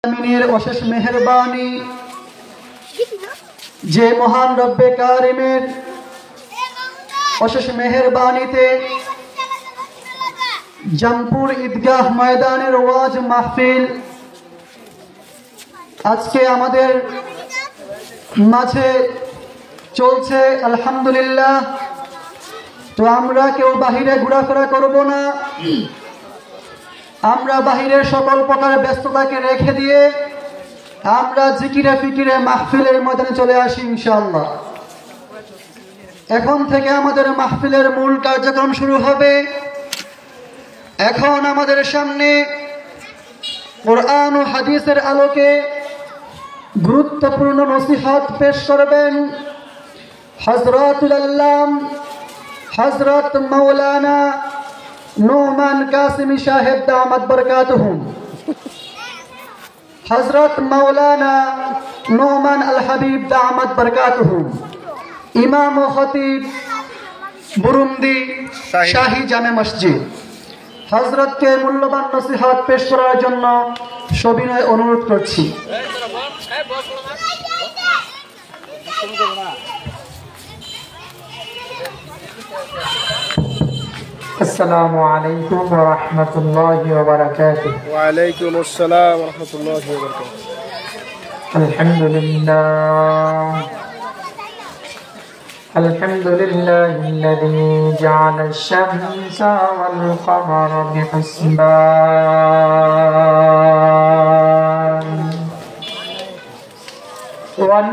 আমিনের অশেষ মেহেরবানি যে মহান রব্বে কারিমের অশেষ মেহেরবানিতে জামপুর ঈদগাহ ময়দানের ওয়াজ মাহফিল আজকে আমাদের মাঝে চলছে আলহামদুলিল্লাহ। তো আমরা কেউ বাহিরে ঘোরাফেরা করব না, আমরা বাহিরের সকল প্রকার ব্যস্ততাকে রেখে দিয়ে আমরা জিকিরে ফিকিরে মাহফিলের ময়দানে চলে আসি ইনশাআল্লাহ। এখন থেকে আমাদের মাহফিলের মূল কার্যক্রম শুরু হবে। এখন আমাদের সামনে কোরআন ও হাদিসের আলোকে গুরুত্বপূর্ণ নসিহত পেশ করবেন হযরতুল আল্লাম হযরত মাওলানা নোমান কাসিমি সাহেব দামাত বরকাতুহুম। হযরত মাওলানা নোমান আল হাবিব দামাত বরকাতুহুম, ইমাম ও খতিব বুরুন্দি শাহী জামে মসজিদ। হযরতকে মূল্যবান নসিহত পেশ করার জন্য সবিনয় অনুরোধ করছি। আসসালামু আলাইকুম ওয়া রাহমাতুল্লাহি ওয়া বারাকাতুহু। ওয়া আলাইকুম আসসালাম ওয়া রাহমাতুল্লাহি ওয়া বারাকাতুহু। আলহামদুলিল্লাহিল্লাযী জা'আলা আশ-শামসা ওয়াল কমারা বিহিসবান ওয়ান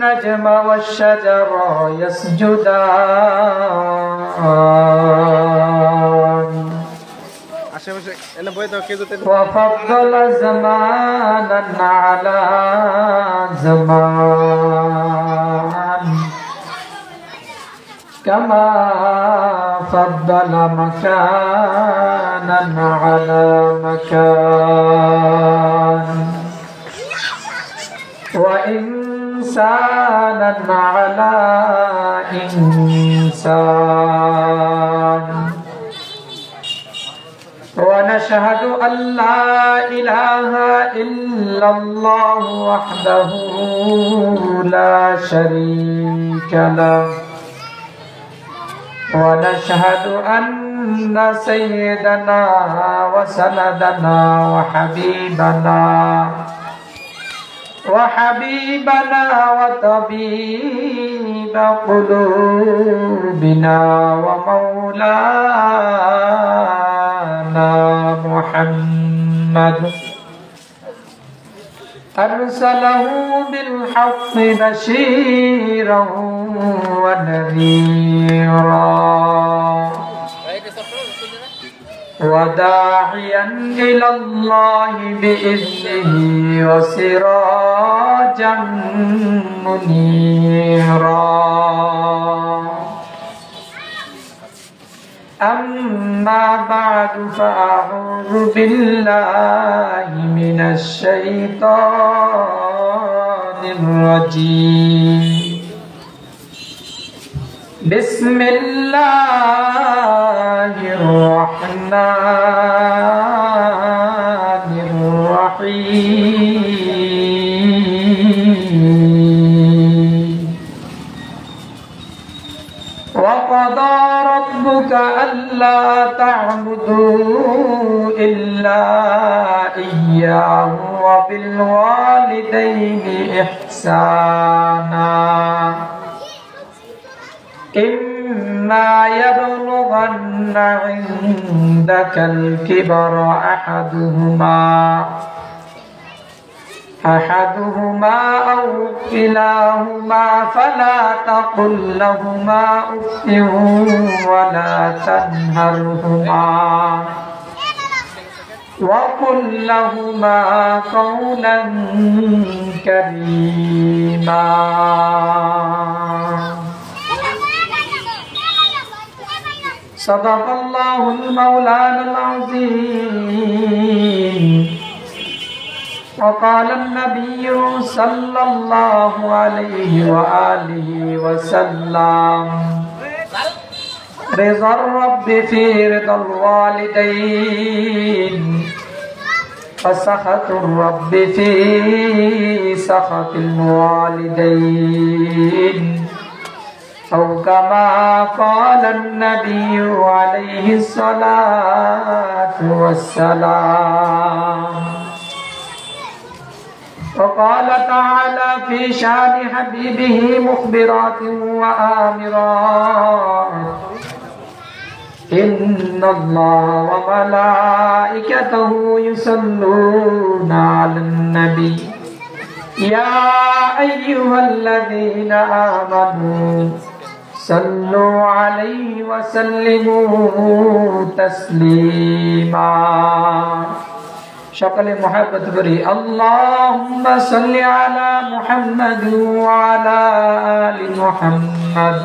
নাজমা ওয়াশ-শাজারা ইয়াসজুদান وفضل زمانا على زمان كما فضل مكانا على مكان وإنسانا على إنسان ونشهد أن لا إله إلا الله وحده لا شريك له ونشهد أن سيدنا وسندنا وحبيبنا وطبيب قلوبنا ومولانا محمد أرسله بالحق بشيرا ونذيرا وداعيا إلى الله بإذنه وسراجا منيرا. أما بعد فأعوذ بالله من الشيطان الرجيم. بسم الله الرحمن الرحيم. وقضى ربك ألا تعبدوا إلا إياه وبالوالدين إحسانا. إما يبلغن عندك الكبر أحدهما أو كلاهما فلا تقل لهما أف ولا تنهرهما وقل لهما قولا كريما. صدق الله المولانا العظيم. وقال النبي صلى الله عليه وآله وسلم رضا الرب في رضا الوالدين فسخط الرب في سخط الوالدين أو كما قال النبي عليه الصلاة والسلام. وقال تعالى في شان حبيبه مخبرات وآمرات إن الله وملائكته يصلون على النبي يا أيها الذين آمنوا صلوا عليه وسلموا تسليما. সকলে মহব্বত করি আল্লাহুম্মা সাল্লি আলা মুহাম্মাদ ওয়া আলা আলি মুহাম্মাদ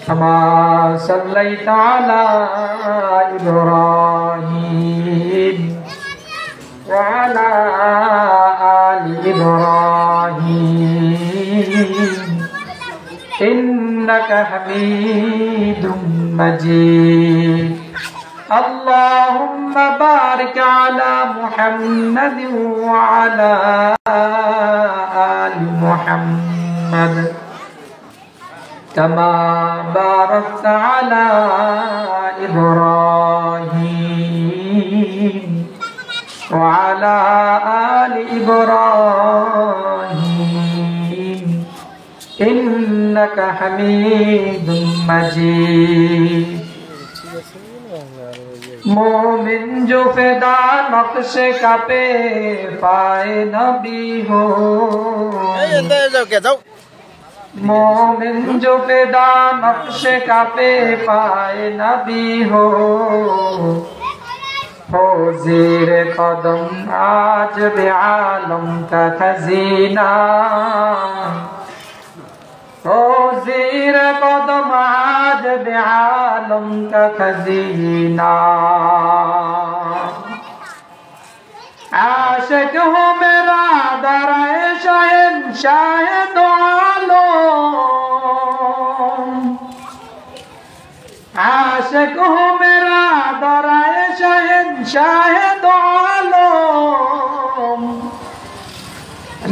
কামা সাল্লাইতা আলা ইব্রাহিম ওয়া আলা আলি ইব্রাহিম ইন্নাকা হামিদুম মাজিদ. اللهم بارك على محمد وعلى آل محمد كما باركت على إبراهيم وعلى آل إبراهيم إنك حميد مجيد. मोमिन जो फिदा नक्शे का पे पाए नबी हो, मोमिन जो फिदा नक्शे का पे पाए नबी हो ज़ेर कदम आज बे आलम का खजीना, हो ज़ेर कदम आज बे आलम का खजीना. आशिक हो मेरा दराए शहंशाह दो आलम, आशिक हो मेरा दराए शहंशाह दो आलम.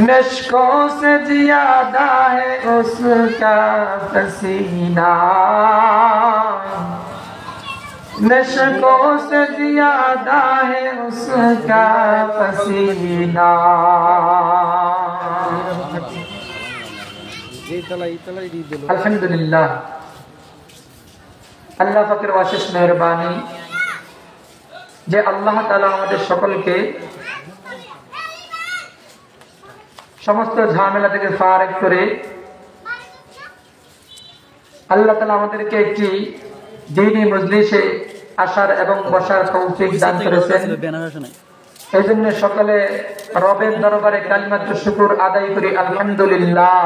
नश्कों से ज्यादा है उसका पसीना, नश्कों से ज्यादा है उसका पसीना. अल्हम्दुलिल्लाह, अल्लाह फकीर वाशिश मेहरबानी जे अल्लाह ताआला আমাদের সকলকে সমস্ত ঝামেলা থেকে ফারেক করে আল্লাহ তাআলা আমাদেরকে একটি দ্বীনি মজলিসে আসার এবং বসার তৌফিক দান করেছেন। এইজন্য সকলে রবের দরবারে কালিমাতুশ শুকর আদায় করি আলহামদুলিল্লাহ।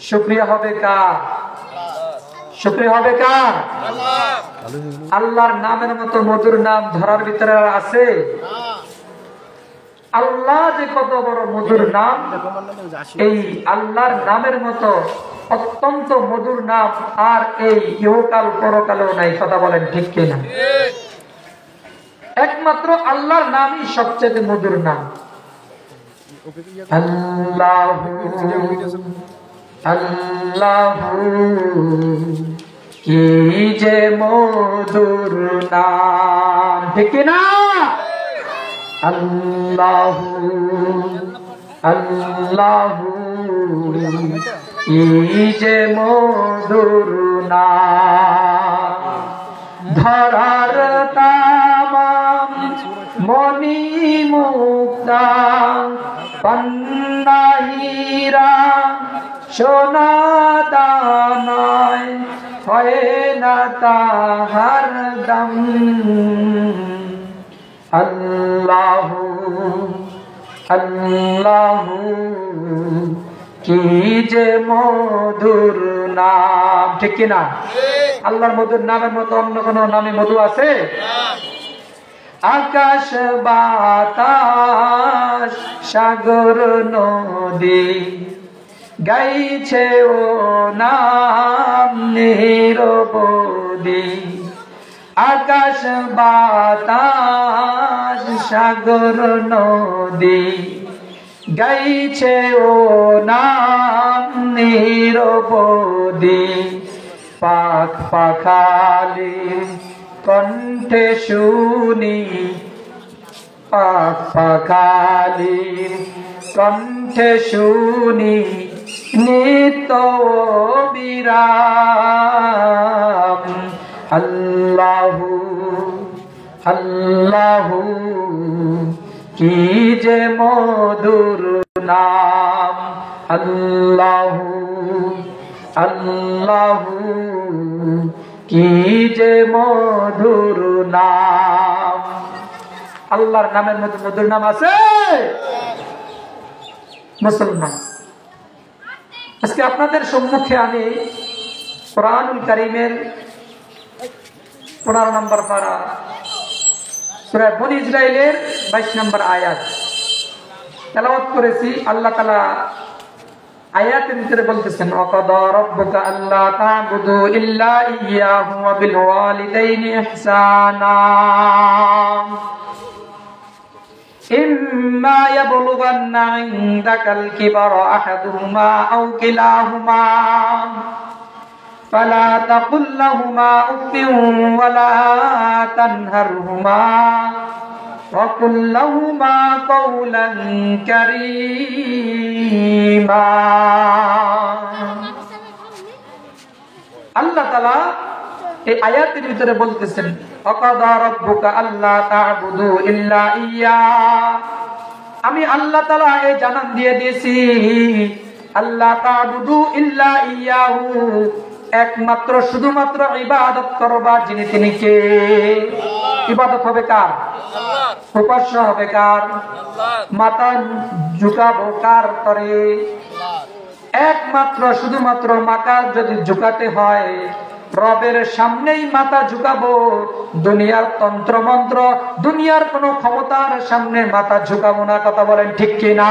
শুকরিয়া হবে কার? শুকরিয়া হবে কার? আল্লাহর নামের মতো মধুর নাম ধরার ভিতরে আছে? আল্লাহ যে কত বড় মধুর নাম, এই আল্লাহর নামের মতো অত্যন্ত মধুর নাম আর এই ইহকাল পরকালেও নাই। কথা বলেন ঠিক কিনা? একমাত্র আল্লাহর নামই সবচেয়ে মধুর নাম। আল্লাহু আল্লাহু কি যে মধুর নাম, ঠিক কিনা? আল্লাহু আল্লাহু এই যে মধুর নাম, ধরার তামাম মনি মুক্তা পন্না হীরা সোনা দানায় হয় না তাহার দাম। আল্লাহু আল্লাহু কি যে মধুর নাম, ঠিক কিনা? আল্লাহর মধুর নামের মতো অন্য কোন নামে মধু আছে? আকাশ বাতাস সাগর নদী গাইছে ও নাম নিরবধি। আকাশ বাতাস সাগর নদী গাইছে ও নাম নিরবধি পাখ পাখালি কণ্ঠে শুনি পাখ পাখালি কণ্ঠে শুনি নিত্য বিরাম আল্লাহু আল্লাহু কি যে মধুর নাম আল্লাহু আল্লাহু কি যে মধুর নাম। আল্লাহর নামের মধ্যে মধুর নাম আছে। মুসলমান, আজকে আপনাদের সম্মুখে আমি কোরআনুল কারীমের 15 নম্বর পারা সূরা বনী ইসরাঈলের 22 নম্বর আয়াত তেলাওয়াত করেছি। আল্লাহ তাআলা আয়াতের ভিতরে বলতেছেন, ওয়াকাদা রাব্বুকা আল্লা তা'বুদু ইল্লা ইয়্যাহু ওয়া বিল ওয়ালিদাইনি ইহসানা ইম্মা ইয়াবলুগান্না ইনদাকাল কিবারা আহাদুহুমা আও কিলাহুমা ফালা তাকুল লাহুমা উফিন ওয়ালা তানহারহুমা وَقُلْ لَهُمَا قَوْلًا كَرِيمًا। আল্লাহ তাআলা এই আয়াতের ভিতরে বলতেছেন, ওয়াকাদা রাব্বুকা আল্লা তা'বুদু ইল্লা ইয়্যা, আমি আল্লাহ তাআলা এই জানান দিয়ে দিয়েছি আল্লা তা'বুদু ইল্লা ইয়্যাহু, একমাত্র শুধুমাত্র ইবাদত করবা যিনি তিনি কে। ইবাদত হবে কার? উপাস্য হবে কার? মাথা ঝুঁকাবো কার তরে? একমাত্র শুধুমাত্র মাথা যদি ঝুঁকাতে হয় রবের সামনেই মাথা ঝুঁকাবো। দুনিয়ার তন্ত্র মন্ত্র, দুনিয়ার কোন ক্ষমতার সামনে মাথা ঝুঁকাবো না। কথা বলেন ঠিক কিনা?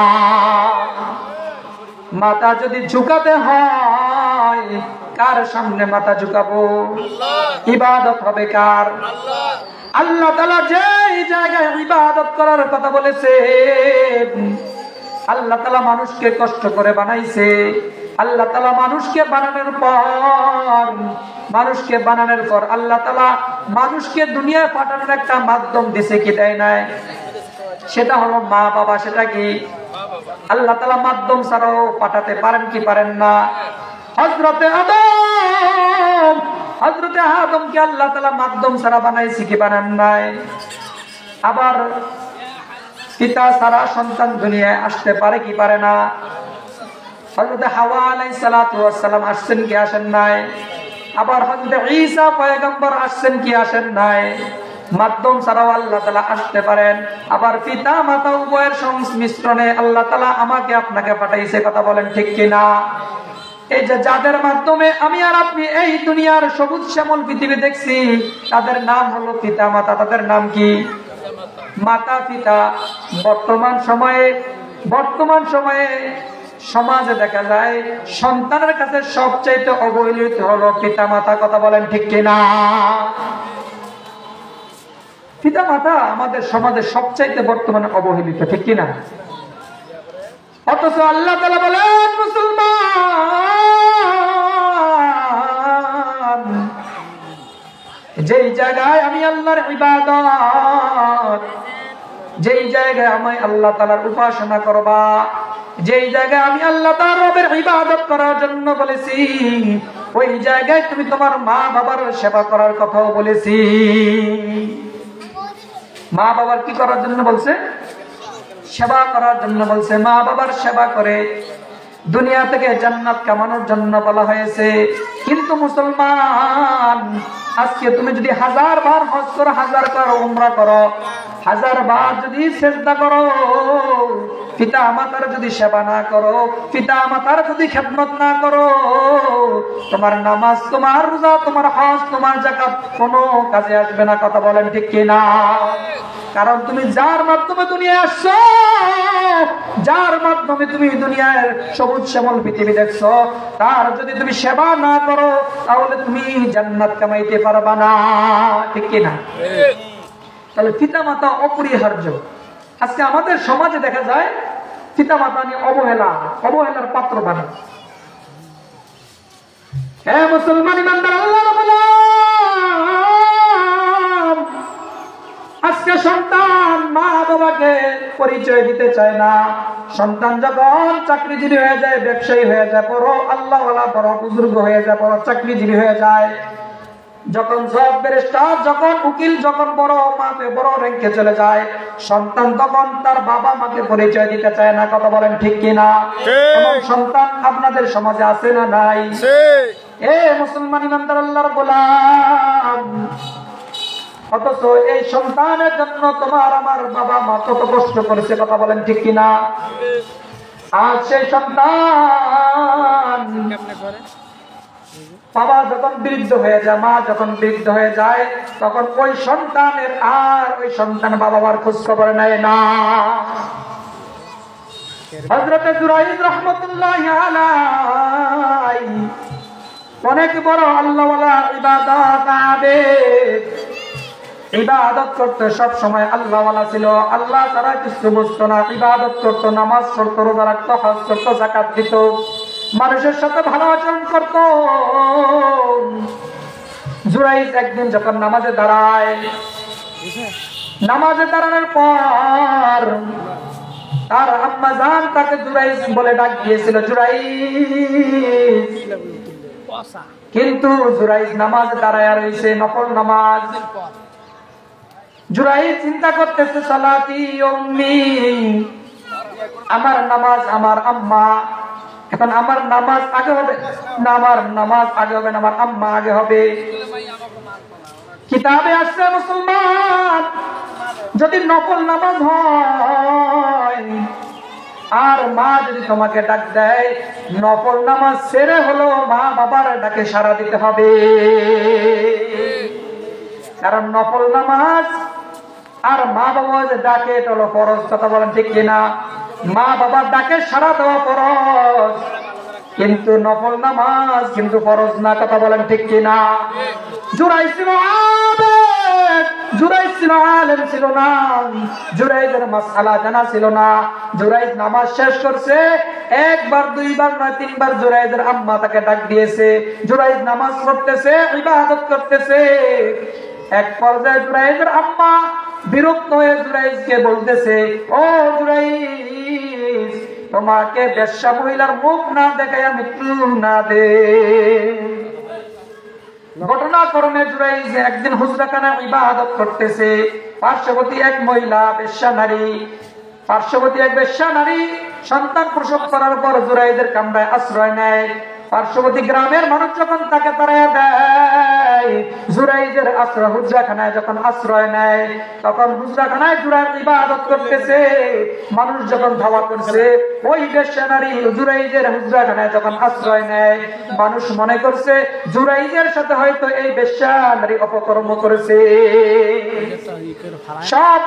মাথা যদি ঝুঁকাতে হয় কার সামনে মাথা ঝুঁকাবো? ইবাদত হবে কার? আল্লাহ তাআলা যেই জায়গায় ইবাদত করার কথা বলেছেন, আল্লাহ তাআলা মানুষকে কষ্ট করে বানাইছে। আল্লাহ তাআলা মানুষকে বানানোর পর আল্লাহ তাআলা মানুষকে দুনিয়ায় পাঠানোর একটা মাধ্যম দিছে, কি দেয় নাই? সেটা হলো মা বাবা। সেটা কি? আল্লাহ তাআলা মাধ্যম ছাড়াও পাঠাতে পারেন কি পারেন না? হযরতে আদমকে আল্লাহ তাআলা মাধ্যম ছাড়া বানাইছে কি বানান নাই? আবার পিতা ছাড়া সন্তান দুনিয়ায় আসতে পারে কি পারে না? হযরতে হাওয়া আলাইহিস সালাতু ওয়াস সালাম আসছেন কি আসেন নাই? আবার হযরতে ঈসা পয়গম্বর আসছেন কি আসেন নাই? মাধ্যম ছাড়াও আল্লাহ তাআলা আসতে পারেন। আবার পিতা মাতা উভয়ের সংমিশ্রণে আল্লাহ তাআলা আমাকে আপনাকে পাঠাইছে। কথা বলেন ঠিক কিনা? এই যে যাদের মাধ্যমে আমি আর আপনি এই দুনিয়ার সবুজ শ্যামল পৃথিবী দেখছি, তাদের নাম হলো পিতা মাতা। তাদের নাম কি? মাতা পিতা। বর্তমান সময়ে সমাজে দেখা যায় সন্তানের কাছে সবচাইতে অবহেলিত হলো পিতা মাতা। কথা বলেন ঠিক কিনা? পিতা মাতা আমাদের সমাজে সবচাইতে বর্তমানে অবহেলিত, ঠিক কিনা? অথচ আল্লাহ তাআলা বলেন, মুসলমান, যেই জায়গায় আমি আল্লাহর ইবাদত, যেই জায়গায় আমি আল্লাহ তাআলার উপাসনা করবা, যেই জায়গায় আমি আল্লাহ তাআলার রবের ইবাদত করার জন্য বলেছি, ওই জায়গায় তুমি তোমার মা বাবার সেবা করার কথাও বলেছি। মা বাবার কি করার জন্য বলছে? সেবা করার জন্য বলছে। মা বাবার সেবা করে দুনিয়া থেকে জান্নাত কামানোর জন্য বলা হয়েছে। কিন্তু মুসলমান, আজকে তুমি যদি 1000 বার হজ করো, 1000 বার উমরা করো, 1000 বার যদি সিজদা করো, পিতা মাতার যদি সেবা না করো, পিতা মাতার যদি খেদমত না করো, তোমার নামাজ, তোমার রোজা, তোমার হজ, তোমার যাকাত কোনো কাজে আসবে না। কথা বলেন ঠিক কিনা? কারণ তুমি যার মাধ্যমে দুনিয়ায় আসছো, যার মাধ্যমে তুমি দুনিয়ার সবুজ শ্যামল পৃথিবী দেখছো, তার যদি তুমি সেবা না করো তাহলে তুমি জান্নাত কামাইতে পারবা না, ঠিক কি না? তাহলে পিতা মাতা অপরিহার্য। আজকে আমাদের সমাজে দেখা যায় পিতা মাতা নিয়ে অবহেলার পাত্র বানায়। হে মুসলমান ইমানদার আল্লাহর গোলাম, আজকে সন্তান মা বাবাকে পরিচয় দিতে চায় না। সন্তান যখন চাকরিজীবী হয়ে যায়, ব্যবসায়ী হয়ে যায়, বড় আল্লাহওয়ালা, বড় বুজুর্গ হয়ে যায়, বড় চাকরিজীবী হয়ে যায়, যখন জজ ব্যারিস্টার, যখন উকিল, যখন বড় মাপে বড় র্যাঙ্কে চলে যায়, সন্তান তখন তার বাবা মাকে পরিচয় দিতে চায় না। কথা বলেন ঠিক কিনা? এমন সন্তান আপনাদের সমাজে আছে না নাই? এ মুসলমান ইমানদার আল্লাহর গোলাম, অথচ এই সন্তানের জন্য তোমার আমার বাবা মা কত কষ্ট করেছে। কথা বলেন ঠিক কিনা? আজ সেই সন্তান বাবা যখন বৃদ্ধ হয়ে যায়, মা যখন বৃদ্ধ হয়ে যায়, তখন ওই সন্তানের আর ওই সন্তান বাবা মার খোঁজ খবর নেয় না। হযরত জুরাইজ রাহমাতুল্লাহি আলাইহি অনেক বড় আল্লাহওয়ালা, ইবাদত আবেদ, ইবাদত করতে সব সময় আল্লাহওয়ালা ছিল। আল্লাহ তারা কিছু বুঝতো না, ইবাদত করতো, নামাজ পড়তো, রোজা রাখতো, হজ করতো, যাকাত দিত, মানুষের সাথে ভালো আচরণ করতো। জুরাইজ একদিন যখন নামাজে দাঁড়ায়, নামাজে দাঁড়ানোর পর তার আম্মা জান তাকে জুরাইজ বলে ডাক দিয়েছিল, জুরাইজ। কিন্তু জুরাইজ নামাজ দাঁড়ায় রয়েছে, নফল নামাজ। জুরাইজ চিন্তা করতেছে, সালাতি উম্মি, আমার নামাজ আমার আম্মা, এখন আমার নামাজ আগে হবে না, আমার নামাজ আগে হবে না, আমার আম্মা আগে হবে। কিতাবে আসছে মুসলমান, যদি নফল নামাজ হয় আর মা যদি তোমাকে ডাক দেয়, নফল নামাজ ছেড়ে হলো মা বাবার ডাকে সাড়া দিতে হবে। কারণ নফল নামাজ আর মা বাবা যে ডাকে এটা হলো ফরজ। কথা বলেন ঠিক কিনা? মা বাবার ডাকে সাড়া দেওয়া ফরজ, কিন্তু নফল নামাজ কিন্তু ফরজ না। কথা বলেন ঠিক কিনা? জুরাইজ ছিল আবেদ, জুরাইজ ছিল আলেম ছিল না, জুরাইজের মাসআলা জানা ছিল না। জুরাইজ নামাজ শেষ করছে, একবার দুইবার নয় তিনবার জুরাইজের আম্মা তাকে ডাক দিয়েছে। জুরাইজ নামাজ পড়তেছে, ইবাদত করতেছে। এক পর্যায়ে জুরাইজের আম্মা বিরক্ত হয়ে জুরাইজকে বলতেছে, ও জুরাইজ, তোমাকে বেশ্যা মহিলার মুখ না দেখাইয়া মৃত্যু না দে। ঘটনাক্রমে জুরাইজ একদিন হুজরাখানায় ইবাদত করতেছে। পার্শ্ববর্তী এক মহিলা, বেশ্যা নারী, পার্শ্ববর্তী এক বেশ্যা নারী সন্তান প্রসব করার পর জুরাইজের কামরায় আশ্রয় নেয়। পার্শ্ববর্তী গ্রামের মানুষ যখন তাকে তাড়াইয়া দেয়, জুরাইজের আশ্রয় হুজরাখানায় যখন আশ্রয় নেয়, তখন হুজরাখানায় জুরাইজ ইবাদত করতেছে। মানুষ যখন ধাওয়া করছে, ওই বেশ্যা নারী জুরাইজের হুজরাখানায় যখন আশ্রয় নেয়, মানুষ মনে করছে জুরাইজের সাথে হয়তো এই বেশ্যা নারী অপকর্ম করেছে। সব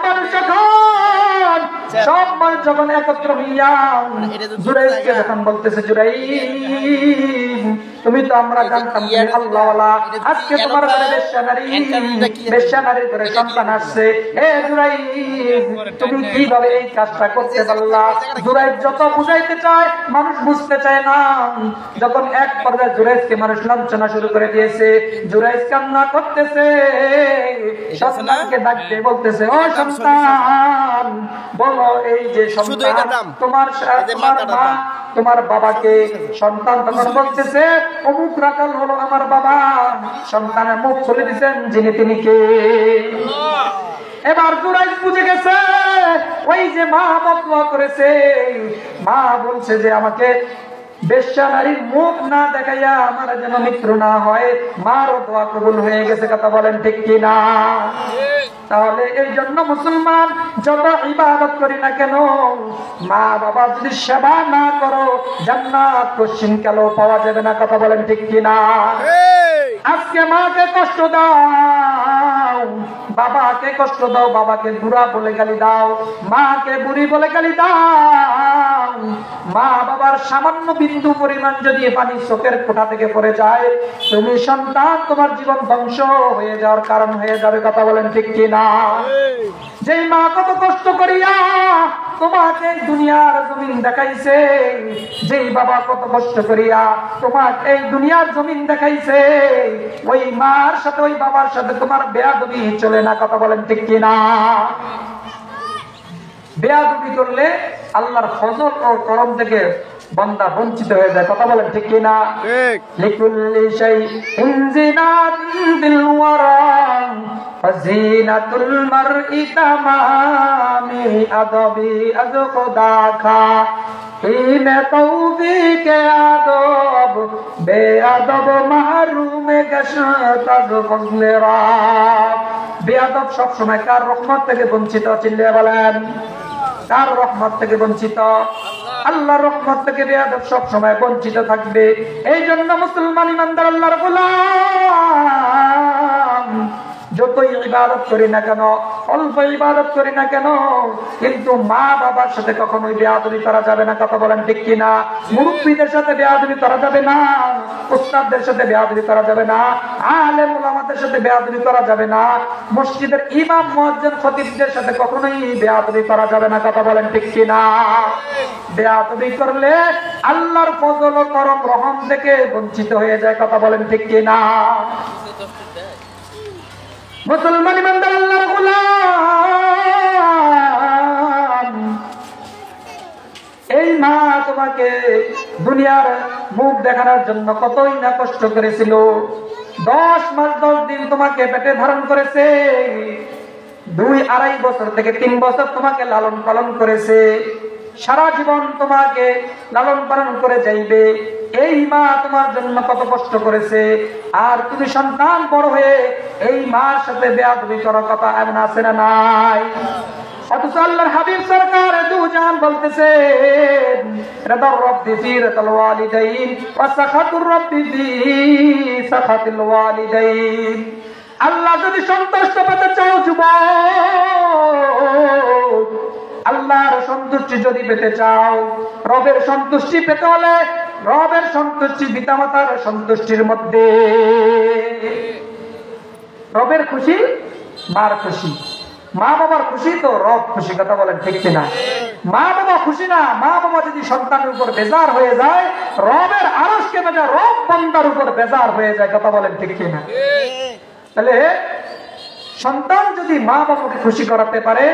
মানুষ যখন একত্র হইয়া জুরাইজকে যখন বলতেছে, জুরাইজ, তুমি তো আমরা জানতাম তুমি আল্লাহওয়ালা, আজকে তোমার ঘরে বেশ্যা নারীর ঘরে সন্তান আসছে, হে জুরাইজ, তুমি কিভাবে এই কাজটা করতে পারলা? জুরাইজ যত বুঝাইতে চায়, মানুষ বুঝতে চায় না। যখন এক পর্যায়ে জুরাইজকে মানুষ লাঞ্ছনা শুরু করে দিয়েছে, জুরাইজ কান্না করতেছে, সন্তানকে ডাকতে বলতেছে, ও সন্তান, বলো এই যে সন্তান তোমার মা তোমার বাবাকে। সন্তান তখন বলতেছে, অমুক রাখাল হলো আমার বাবা। সন্তানের মুখ খুলে দিচ্ছেন, যিনি তিনি কে? এবার জুরাইজ বুঝে গেছে, ওই যে মা বদুয়া করেছে, মা বলছে যে আমাকে বেশ্যা নারীর মুখ না দেখাইয়া আমার যেন মৃত্যু না হয়, মারও দোয়া কবুল হয়ে গেছে। কথা বলেন ঠিক কিনা? তাহলে এই জন্য মুসলমান যত ইবাদত করি না কেন, মা বাবা যদি সেবা না করো, জান্নাত কোশ্চিন কালেও পাওয়া যাবে না। কথা বলেন ঠিক কিনা? আজকে মাকে কষ্ট দাও, বাবাকে কষ্ট দাও, বাবাকে বুড়া বলে গালি দাও, মাকে বুড়ি বলে গালি দাও, মা বাবার সামান্য বিন্দু পরিমাণ যদি পানি চোখের কোঠা থেকে পড়ে যায়, তুমি সন্তান তোমার জীবন ধ্বংস হয়ে যাওয়ার কারণ হয়ে যাবে। কথা বলেন ঠিক কিনা? যে মা কত কষ্ট করিয়া তোমাকে দুনিয়ার জমিন দেখাইছে, যেই বাবা কত কষ্ট করিয়া তোমার এই দুনিয়ার জমিন দেখাইছে, ওই মার সাথে ওই বাবার সাথে তোমার বেয়াদবি চলে না। কথা বলেন ঠিক কিনা? বেয়াদবি করলে আল্লাহর ফজল ও করম থেকে বান্দা বঞ্চিত হয়ে যায়। কথা বলেন ঠিক কিনা? লিকুল্লি শাইইন জিনাতুন বিল ওয়ারা ফাজিনাতুল মারই তামামি আদবি আজ খোদা খা ইনে তৌফিকে আদব বেআদব মাহরুমে গশতাজ ফজলে রাব। বেআদব সব সময় কার রহমত থেকে বঞ্চিত? চিল্লিয়ে বলেন, কার রহমত থেকে বঞ্চিত? আল্লাহর রহমত থেকে বেয়াদব সব সময় বঞ্চিত থাকবে। এই জন্য মুসলমান ইমানদার আল্লাহর গোলাম যতই ইবাদত করি না কেন, অল্প ইবাদত করি না কেন, কিন্তু মা বাবার সাথে কখনোই বেয়াদবি করা যাবে না। কথা বলেন ঠিক কিনা? মুরব্বীদের সাথে বেয়াদবি করা যাবে না, উস্তাদদের সাথে বেয়াদবি করা যাবে না, আলেম ওলামাদের সাথে বেয়াদবি করা যাবে না, মসজিদের ইমাম মুয়াজ্জিন খতিবদের সাথে কখনোই বেয়াদবি করা যাবে না। কথা বলেন ঠিক কিনা? বেয়াদবি করলে আল্লাহর ফজল ও করম রহম থেকে বঞ্চিত হয়ে যায়। কথা বলেন ঠিক কিনা? মুসলমান ইমানদার আল্লাহর গোলাম, এই মা তোমাকে দুনিয়ার মুখ দেখানোর জন্য কতই না কষ্ট করেছিল। 10 মাস 10 দিন তোমাকে পেটে ধারণ করেছে, 2-2.5 বছর থেকে 3 বছর তোমাকে লালন পালন করেছে, সারা জীবন তোমাকে লালন পালন করে যাইবে। এই মা তোমার জন্য কত কষ্ট করেছে, আর তুমি সন্তান বড় হয়ে এই মার সাথে বেয়াদবি করার কথা এমন আছে না নাই? অথচ আল্লাহর হাবিব সরকার দুজান বলতেছেন, রাদার রাব্বি ফি রাদাল ওয়ালিদাইন ওয়া সাখাতুর রাব্বি ফি সাখাতিল ওয়ালিদাইন। আল্লাহ যদি সন্তুষ্ট পেতে চাও যুবক, আল্লাহর সন্তুষ্টি যদি পেতে চাও, রবের সন্তুষ্টি পেতে হলে রবের সন্তুষ্টি পিতামাতার সন্তুষ্টির মধ্যে। রবের খুশি মার খুশি, মা বাবার খুশি তো রব খুশি। কথা বলেন ঠিক কিনা? মা বাবা খুশি না, মা বাবা যদি সন্তানের উপর বেজার হয়ে যায়, রবের আরশ কেঁপে যায়, রব বান্দার উপর বেজার হয়ে যায়। কথা বলেন ঠিক কিনা? তাহলে সন্তান যদি মা বাবাকে খুশি করাতে পারে,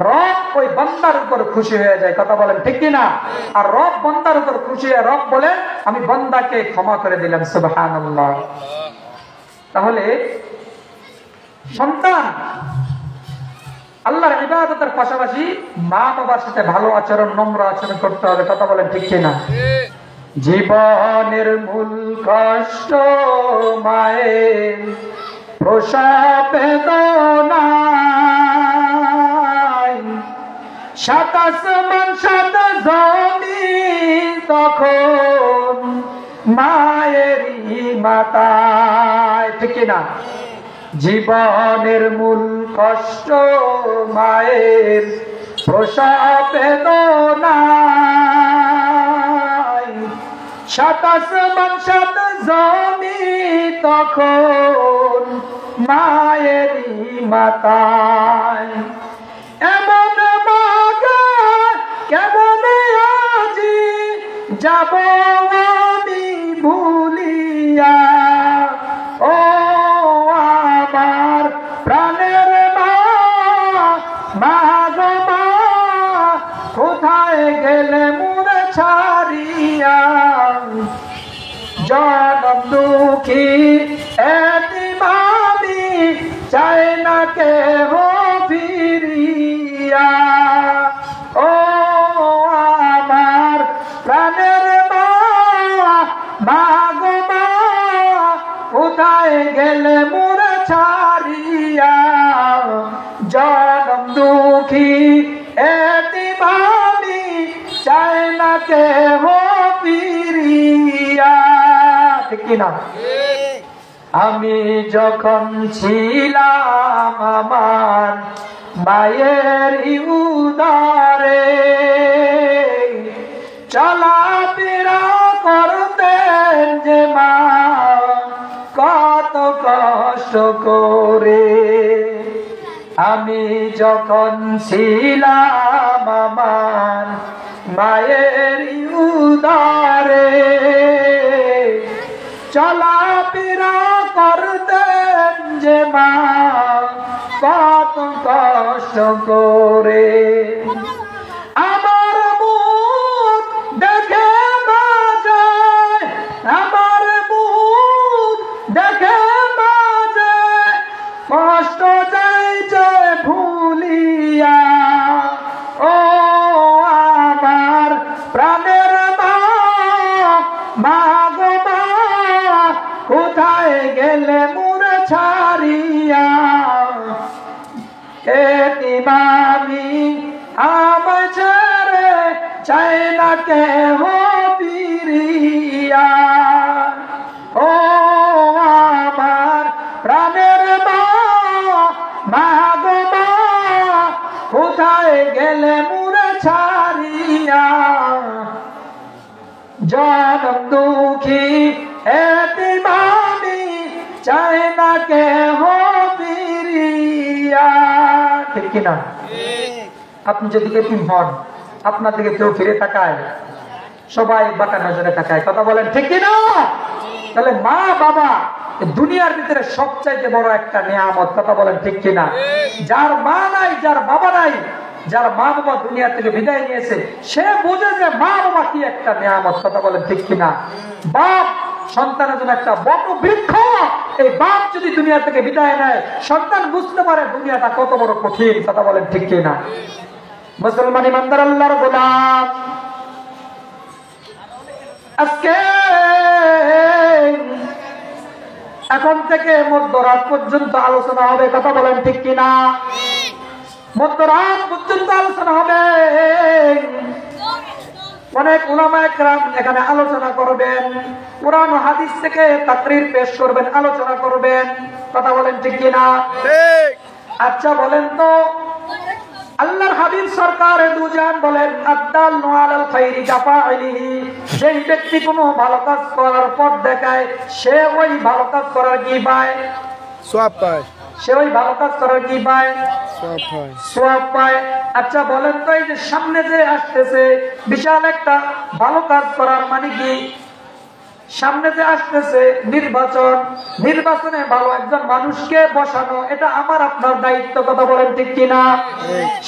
রব ওই বান্দার উপর খুশি হয়ে যায়। কথা বলেন ঠিক কিনা? আর রব বান্দার উপর খুশি হয়ে রব বলে, আমি বান্দাকে ক্ষমা করে দিলাম। সুবহানাল্লাহ। তাহলে সন্তান আল্লাহর ইবাদতের পাশাপাশি মা বাবার সাথে ভালো আচরণ, নম্র আচরণ করতে হবে। কথা বলেন ঠিক কিনা? জীবনের মূল কষ্ট মায়ের প্রসব বেদনায়, 7 আসমান 7 জমিন তখন মায়েরই মাতায়। ঠিক কিনা? জীবনের মূল কষ্ট মায়ের প্রসব বেদনায়, 7 আসমান 7 জমিন তখন মায়েরই মাতায়। এমন মাকে কেমন আজি যাব আমি ভুলিয়া, ও আমার প্রাণের মা, মা গো মা, কোথায় গেলে মুরে ছাড়িয়া। জনম দুঃখী এতিমামি চায় না কেহ ফিরিয়া, ও আমার প্রাণের মা, মা গো মা, কোথায় গেলে মুরে ছাড়িয়া। জনম দুঃখী এতিমামি চায় না কেহ ফিরিয়া। ঠিক কিনা? আমি যখন ছিলাম আমার মায়ের উদরে চলাফেরা করতেন যে মা কত কষ্ট করে। আমি যখন ছিলাম আমার মায়ের উদরে চলাফেরা করতেন যে মা কত কষ্ট করে। আমার মুখ দেখে মা যায়, আমার মুখ দেখে মা যায়, কষ্ট যাইছে ভুলিয়া। ও আমার প্রাণের মা, মা গো মা, কোথায় গেলে মোরে ছাড়িয়া। এতিমামি আমায় ছেড়ে চাই না কেহ ফিরিয়া। ও আমার প্রাণের মা, মা গো মা, কোথায় গেলে মোরে ছাড়িয়া। জনম দুঃখী এতিমামি চাই না কেহ ফিরিয়া। ঠিক কিনা? আপনি যদি এতিম হন, আপনার দিকে কেউ ফিরে তাকায়, সবাই বাঁকা নজরে তাকায়। কথা বলেন ঠিক কিনা? তাহলে মা বাবা দুনিয়ার ভিতরে সবচাইতে বড় একটা নিয়ামত। কথা বলেন ঠিক কিনা? যার মা নাই, যার বাবা নাই, যার মা বাবা দুনিয়া থেকে বিদায় নিয়েছে, সে বোঝে যে মা বাবা কি একটা নিয়ামত। কথা বলেন ঠিক কিনা? বাপ সন্তানের জন্য একটা বট বৃক্ষ। এই বাপ যদি দুনিয়া থেকে বিদায় নেয়, সন্তান বুঝতে পারে দুনিয়াটা কত বড় কঠিন। কথা বলেন ঠিক কিনা? মুসলমান ইমানদার আল্লাহর গোলাম, আজকে এখন থেকে মধ্যরাত পর্যন্ত আলোচনা হবে। কথা বলেন ঠিক কিনা? মধ্যরাত পর্যন্ত আলোচনা হবে। অনেক উলামায়ে কেরাম এখানে আলোচনা করবেন, কোরআন ও হাদিস থেকে তাকরীর পেশ করবেন, আলোচনা করবেন। কথা বলেন ঠিক কিনা? আচ্ছা বলেন তো, আল্লাহর হাবিব সরকার দুজান বলেন আদাল্লু আলাল খাইরি কাফাইলিহি, যেই ব্যক্তি কোনো ভালো কাজ করার পথ দেখায়, সে ওই ভালো কাজ করার কি পায়? সওয়াব পায়। সে ওই ভালো কাজ করার কি পায়? সওয়াব পায়। সওয়াব পায়। আচ্ছা বলেন তো, এই যে সামনে যে আসতেছে বিশাল একটা ভালো কাজ করার মানে কি? সামনে যে আসতেছে নির্বাচন, নির্বাচনে ভালো একজন মানুষকে বসানো, এটা আমার আপনার দায়িত্ব। কথা বলেন ঠিক কিনা?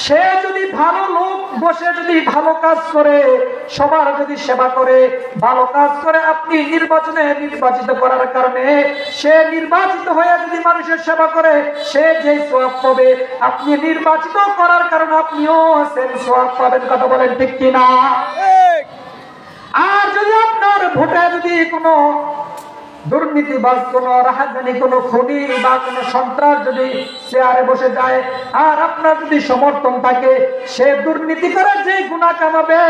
সে যদি ভালো লোক বসে যদি ভালো কাজ করে, সবার যদি সেবা করে, ভালো কাজ করে, আপনি নির্বাচনে নির্বাচিত করার কারণে সে নির্বাচিত হয়ে যদি মানুষের সেবা করে, সে যে সওয়াব পাবে, আপনি নির্বাচিত করার কারণে আপনিও সেম সওয়াব পাবেন। কথা বলেন ঠিক কিনা? আর যদি আপনার ভোটে যদি কোনো দুর্নীতিবাজ, কোনো রাহাজানি, কোনো খুনি বা কোনো সন্ত্রাস যদি চেয়ারে বসে যায়, আর আপনার যদি সমর্থন থাকে, সে দুর্নীতি করে যে গুনাহ কামাবে,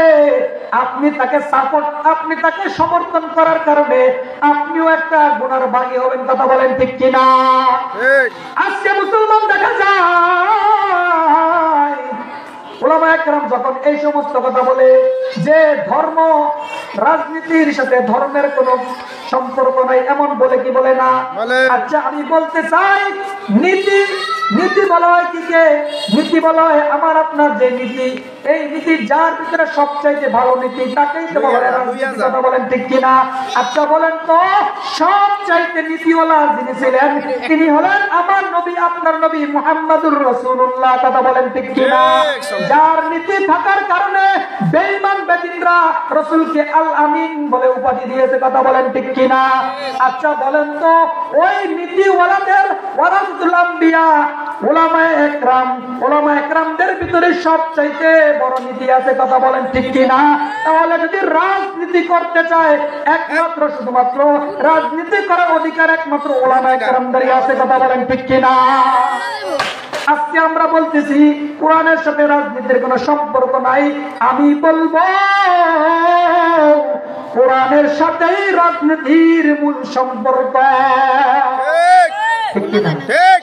আপনি তাকে সাপোর্ট, আপনি তাকে সমর্থন করার কারণে আপনিও একটা গুনার ভাগী হবেন। কথা বলেন ঠিক কিনা? আজকে মুসলমান দেখা যায় উলামায়ে কেরাম যখন এই সমস্ত কথা বলে যে ধর্ম রাজনীতির সাথে ধর্মের কোনো সম্পর্ক নাই, এমন বলে কি বলে না? আচ্ছা আমি বলতে চাই, নীতি, নীতি বলা হয় কি কে? নীতি বলা হয় আমার আপনার যে নীতি, এই নীতি যার ভিতরে সবচাইতে ভালো নীতি, তাকেই তো বলা হয় রাজনীতি। কথা বলেন ঠিক কিনা? আচ্ছা বলেন তো, সবচাইতে নীতিওয়ালা যিনি ছিলেন, তিনি হলেন আমার নবী, আপনার নবী মুহাম্মদুর রাসূলুল্লাহ। কথা বলেন ঠিক কিনা? যার নীতি থাকার কারণে বেঈমান বেদিনরা রাসূলকে আল আমিন বলে উপাধি দিয়েছে। কথা বলেন ঠিক কিনা? আচ্ছা বলেন তো, ওই নীতিওয়ালাদের ওয়ারাসাতুল আম্বিয়া উলামায়ে একরাম, উলামায়ে একরামদের ভিতরে সবচাইতে বড় নীতি আছে। কথা বলেন ঠিক কিনা? তাহলে যদি রাজনীতি করতে চায়, একমাত্র শুধুমাত্র রাজনীতি করার অধিকার একমাত্র উলামায়ে একরামদেরই আছে। কথা বলেন ঠিক কিনা? আজকে আমরা বলতেছি কোরআনের সাথে রাজনীতির কোনো সম্পর্ক নাই। আমি বলবো কোরআনের সাথেই রাজনীতির মূল সম্পর্ক। ঠিক কি না? ঠিক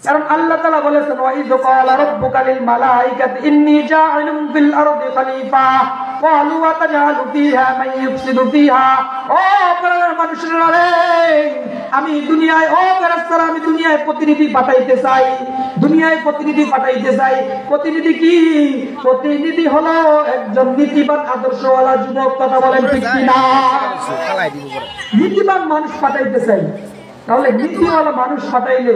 কারণ আল্লাহ তাআলা বলেছেন ওয়াইদ ক্বালা রাব্বুকা লিল মালাইকাতি ইন্নী জাইলুন ফিল আরদি খলিফা ক্বালু আতাজালু ফিহা মান ইফসিদু ফিহা। ও পরের মানুষরা রে, আমি দুনিয়ায় ফেরেশতারা আমি দুনিয়ায় প্রতিনিধি পাঠাইতে চাই, দুনিয়ায় প্রতিনিধি পাঠাইতে চাই। প্রতিনিধি কি? প্রতিনিধি হলো একজন নীতিবান আদর্শওয়ালা যুবক। কথা বলেন ঠিক কি না? নীতিবান মানুষ পাঠাইতে চাই। তাহলে নীতিওয়ালা মানুষ পাঠাইলে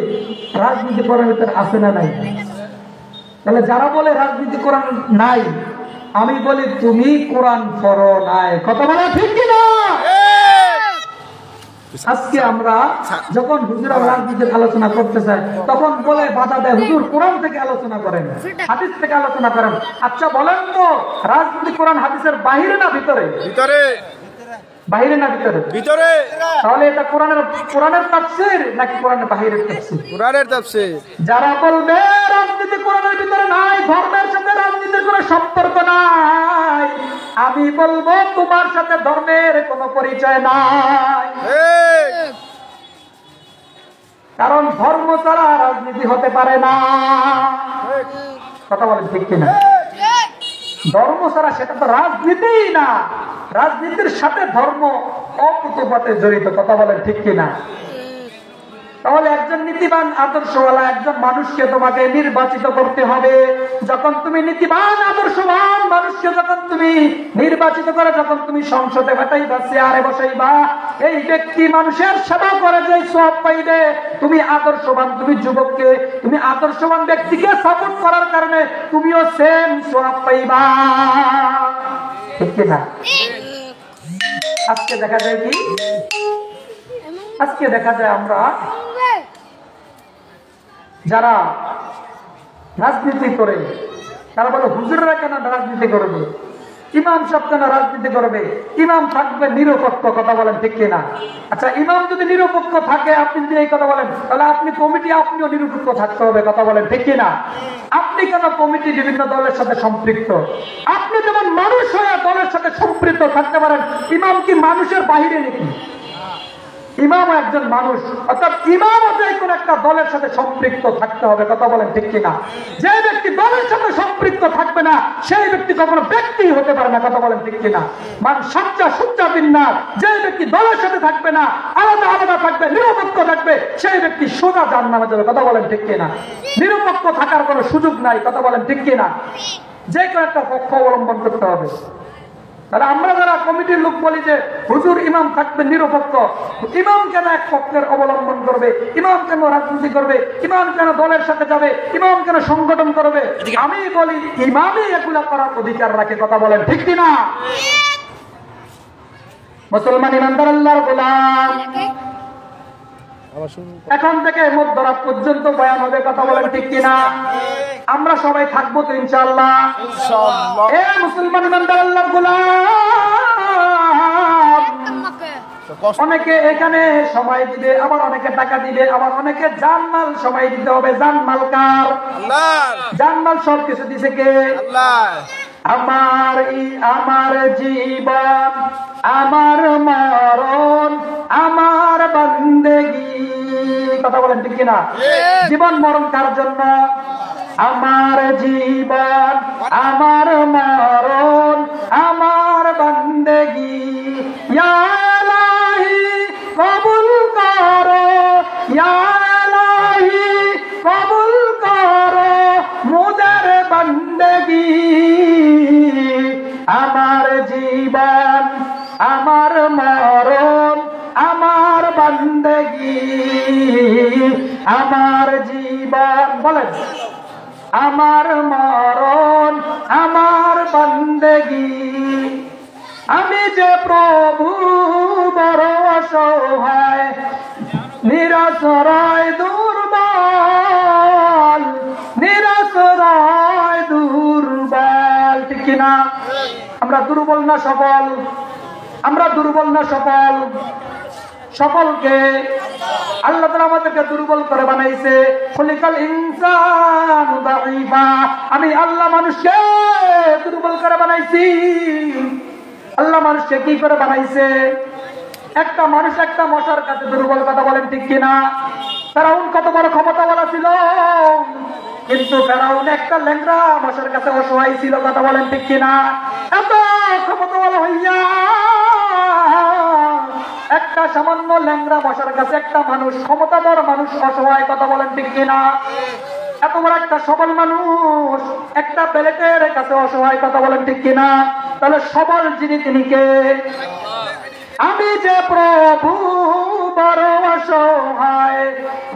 রাজনীতি করার ভিতরে আছে না নাই? তাহলে যারা বলে রাজনীতি করার নাই, আমি বলি তুমি কোরআন পড়ো নাই। কথা বলা ঠিক কিনা? আজকে আমরা যখন হুজুরা রাজনীতির আলোচনা করতে চাই তখন বলে বাধা দেয়, হুজুর কোরআন থেকে আলোচনা করেন, হাদিস থেকে আলোচনা করেন। আচ্ছা বলেন তো, রাজনীতি কোরআন হাদিসের বাহিরে না ভিতরে? ভিতরে। বাহিরে না ভিতরে? ভিতরে। তাহলে এটা কোরআনের তাফসীর নাকি কোরআনের বাহিরের তাফসীর? কোরআনের তাফসীর। যারা বলবে রাজনীতি কোরআনের ভিতরে নাই, ধর্মের সাথে রাজনীতির কোনো সম্পর্ক নাই, আমি বলবো তোমার সাথে ধর্মের কোনো পরিচয় নাই। কারণ ধর্ম ছাড়া রাজনীতি হতে পারে না। কথা বলেন ঠিক কিনা? ধর্ম ছাড়া সেটা তো রাজনীতিই না। রাজনীতির সাথে ধর্ম অকুতোপাতে জড়িত। কথা বলেন ঠিক কিনা? তাহলে একজন নীতিবান আদর্শওয়ালা একজন মানুষকে তোমাকে নির্বাচিত করতে হবে। যখন তুমি নীতিবান আদর্শবান মানুষকে যখন তুমি নির্বাচিত করে যখন তুমি সংসদে পাঠাইবা, চেয়ারে বসাইবা, এই ব্যক্তি মানুষের সেবা করে যে সওয়াব পাইবে। তুমি আদর্শবান, তুমি যুবককে, তুমি আদর্শবান ব্যক্তিকে সাপোর্ট করার কারণে তুমিও সেম সওয়াব পাইবা। ঠিক কিনা? আজকে দেখা যায় কি? আজকে দেখা যায় আমরা যারা রাজনীতি করে তারা বলে হুজুররা কেন রাজনীতি করবে, ইমাম সাহেব কেন রাজনীতি করবে, ইমাম থাকবে নিরপেক্ষ। কথা বলেন ঠিক কিনা? আচ্ছা ইমাম যদি নিরপেক্ষ থাকে, আপনি যদি এই কথা বলেন, তাহলে আপনি কমিটি আপনিও নিরপেক্ষ থাকতে হবে। কথা বলেন ঠিক কিনা? আপনি কেন কমিটি বিভিন্ন দলের সাথে সম্পৃক্ত? আপনি যেমন মানুষ হয়ে দলের সাথে সম্পৃক্ত থাকতে পারেন, ইমাম কি মানুষের বাহিরে নাকি? ইমামও একজন মানুষ, অর্থাৎ ইমামও যে কোনো একটা দলের সাথে সম্পৃক্ত থাকতে হবে। কথা বলেন ঠিক কিনা? যে ব্যক্তি দলের সাথে সম্পৃক্ত থাকবে না সেই ব্যক্তি কখনো ব্যক্তি হতে পারে না। কথা বলেন ঠিক কিনা? সুচ্চা বিন্যাস, যে ব্যক্তি দলের সাথে থাকবে না, আলাদা আলাদা থাকবে, নিরপেক্ষ থাকবে, সেই ব্যক্তি সোজা জাহান্নামে যাবে। কথা বলেন ঠিক কিনা? নিরপেক্ষ থাকার কোনো সুযোগ নাই। কথা বলেন ঠিক কিনা? যে কোনো একটা পক্ষ অবলম্বন করতে হবে। তাহলে আমরা যারা কমিটির লোক বলি যে হুজুর ইমাম থাকবে নিরপেক্ষ, ইমাম কেন এক পক্ষের অবলম্বন করবে, ইমাম কেন রাজনীতি করবে, ইমাম কেন দলের সাথে যাবে, ইমাম কেন সংগঠন করবে? আমি বলি ইমামই এগুলা করার অধিকার রাখে। কথা বলেন ঠিক কিনা? মুসলমান ইমানদার আল্লাহর গোলাম, এখন থেকে মধ্যরাত পর্যন্ত বয়ান হবে। কথা বলেন ঠিক কিনা? আমরা সবাই থাকবো তো ইনশাআল্লাহ? এ মুসলমান ইমানদার আল্লাহর গোলাম, অনেকে এখানে সময় দিবে, আবার অনেকে টাকা দিবে, আবার অনেকে জানমাল সময় দিতে হবে। জানমাল কার? জানমাল সব কিছু দিছে কে? আমার জীবন, আমার মরণ, আমার বান্দেগি। কথা বলেন ঠিক কিনা? জীবন মরণ কার জন্য? আমার জীবন, আমার মরণ, আমার বান্দেগি। ইয়া ইলাহি কবুল করো, ইয়া ইলাহি কবুল করো মোদের বান্দেগি। আমার জীবন, আমার মরণ, আমার বান্দেগি। আমার জীবন বলেন, আমার মরণ, আমার বান্দেগি। আমি যে প্রভু বড় অসহায়, নিরাশ্রয় দুর্বল, নিরাশ্রয় দুর্বল। ঠিক কিনা? আমরা দুর্বল না সবল? আমরা দুর্বল না সবল? সকলকে আল্লাহ তাআলা আমাদেরকে দুর্বল করে বানাইছে। খুলিকাল ইনসানু দাঈফা, আমি আল্লাহ মানুষকে দুর্বল করে বানাইছি। আল্লাহ মানুষকে কি করে বানাইছে? একটা মানুষ একটা মশার কাছে দুর্বল, কথা বলেন ঠিক কিনা? ফেরাউন কত বড় ক্ষমতাওয়ালা ছিল, কিন্তু ফেরাউন একটা ল্যাংড়া মশার কাছে অসহায় ছিল, কথা বলেন ঠিক কিনা? এত ক্ষমতাওয়ালা হইয়া একটা সামান্য ল্যাংড়া মশার কাছে একটা মানুষ, ক্ষমতাধর মানুষ অসহায়, কথা বলেন ঠিক কিনা? এত বড় একটা সবল মানুষ একটা প্লেটের কাছে অসহায়, কথা বলেন ঠিক কিনা? তাহলে সবল যিনি, তিনি কে? আমি যে প্রভু বড় অসহায়,